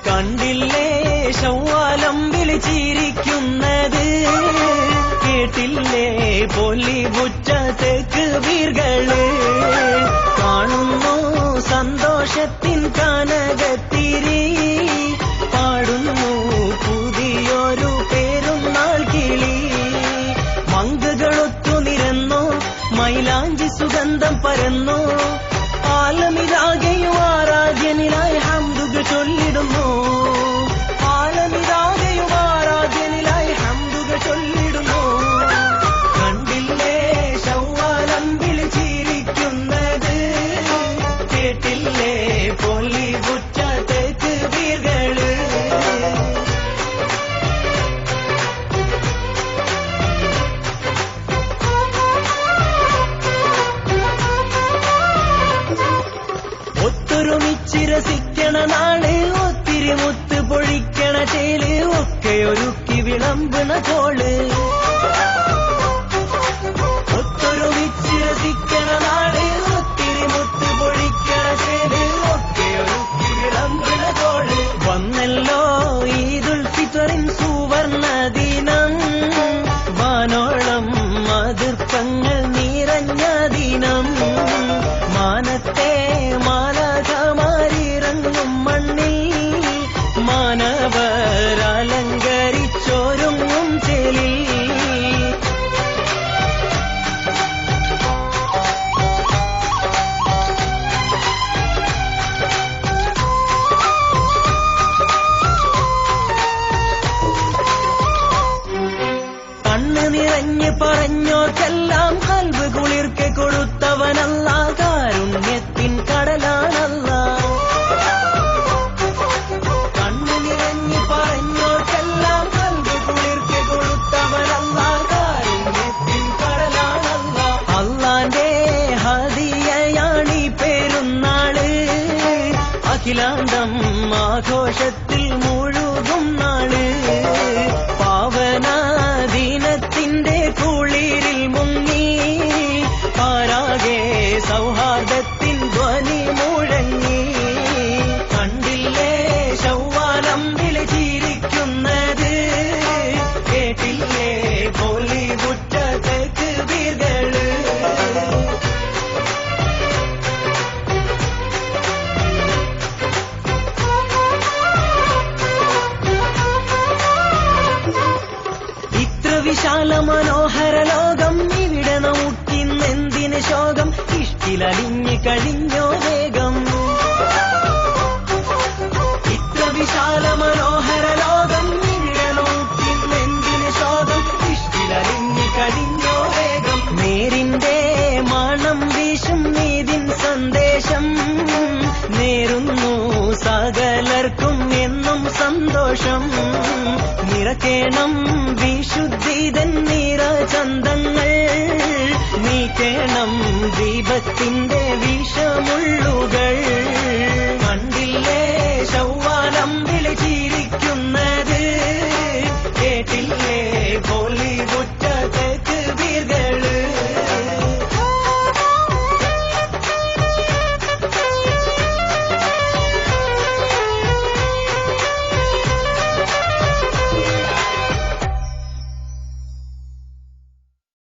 കണ്ടില്ലേ ശവ്വാലം വിളിച്ചിരിക്കുന്നത്, കേട്ടില്ലേ പൊലിവുറ്റ തക്ബീറുകള്, കാണുന്നു സന്തോഷത്തിൻ കനകത്തിരി, പാടുന്നു പുതിയൊരു പെരുന്നാൾ കിളി. മങ്കകളൊത്തു നിരന്നു മൈലാഞ്ചി സുഗന്ധം പരന്നു, ആലമിതാകെയും ആരാധ്യനിലായി ഹംദുകൾ ചൊല്ലിടുന്നു, ആലമിതാകെയും ആരാധ്യനിലായി ഹംദുകൾ ചൊല്ലിടുന്നു. കണ്ടില്ലേ ശവ്വാലം വിളിച്ചിരിക്കുന്നത്, കേട്ടില്ലേ പൊലിവുറ്റ തക്ബീറുകള്. ഒത്തൊരുമിച്ചിരസിക്കണ നാള്, ഒത്തിരി മുത്ത് പൊഴിക്കണ ചേല്, ഒക്കെ ഒരുക്കി വിളമ്പണ കോള്. ഒത്തൊരുമിച്ചിരസിക്കണ നാള്, ഒത്തിരി മുത്ത് പൊഴിക്കണ ചേല്, ഒക്കെ ഒരുക്കി വിളമ്പണ കോള്. വന്നല്ലോ ഈദുൽ ഫിത്റിൻ സുവർണ ദിനം, വാനോളം മധുർപ്പങ്ങൾ നിറഞ്ഞ ദിനം, മാനത്തെ മാലാഖമാരിറങ്ങും മണ്ണിൽ, മാനവരലങ്കരിച്ചൊരുങ്ങും ചേലിൽ. കണ്ണ് നിറഞ്ഞ് പറഞ്ഞോർക്കെല്ലാം കൽബ് കുളിർക്കെ കൊടുത്തവനല്ല, കാരുണ്യത്തിൻ കടലാണല്ല. കണ്ണ് നിറഞ്ഞ് പറഞ്ഞോർക്കെല്ലാം കൽബ് കുളിർക്കെ കൊടുത്തവനല്ല, കാരുണ്യത്തിൻ കടലാണല്ല. അല്ലാന്റെ ഹദിയയാണീ പെരുന്നാള്, അഖിലാണ്ടം ആഘോഷത്തിൽ മുഴുകും നാള്. പാവന ദിനത്തിന്റെ കുളിരിൽ മുങ്ങി, പാരാകെ സൗഹാർദ്ദത്തിൻ ധ്വനി മുഴങ്ങി. കണ്ടില്ലേ ശവ്വാലം വിളിച്ചിരിക്കുന്നത്, കേട്ടില്ലേ പൊലിവുറ്റ തക്ബീറുകള്. വിശാല മനോഹര ലോകം, ഇവിടെ നമുക്കിന്നെന്തിന് ശോകം, ഇഷ്ടിലലിഞ്ഞ് കഴിഞ്ഞോ വേഗം. ഇത്ര വിശാല മനോഹര ലോകം, ഇവിടെ നമുക്കിന്നെന്തിന് ശോകം, ഇഷ്ടിലലിഞ്ഞ് കഴിഞ്ഞോ വേഗം. നേരിന്റെ മണം വീശും നീതിൻ സന്ദേശം, നേരുന്നു സകലർക്കും എന്നും സന്തോഷം. നിറക്കേണം വിശുദ്ധിതൻ നിറചന്തങ്ങൾ, നീക്കേണം ദീപത്തിന്റെ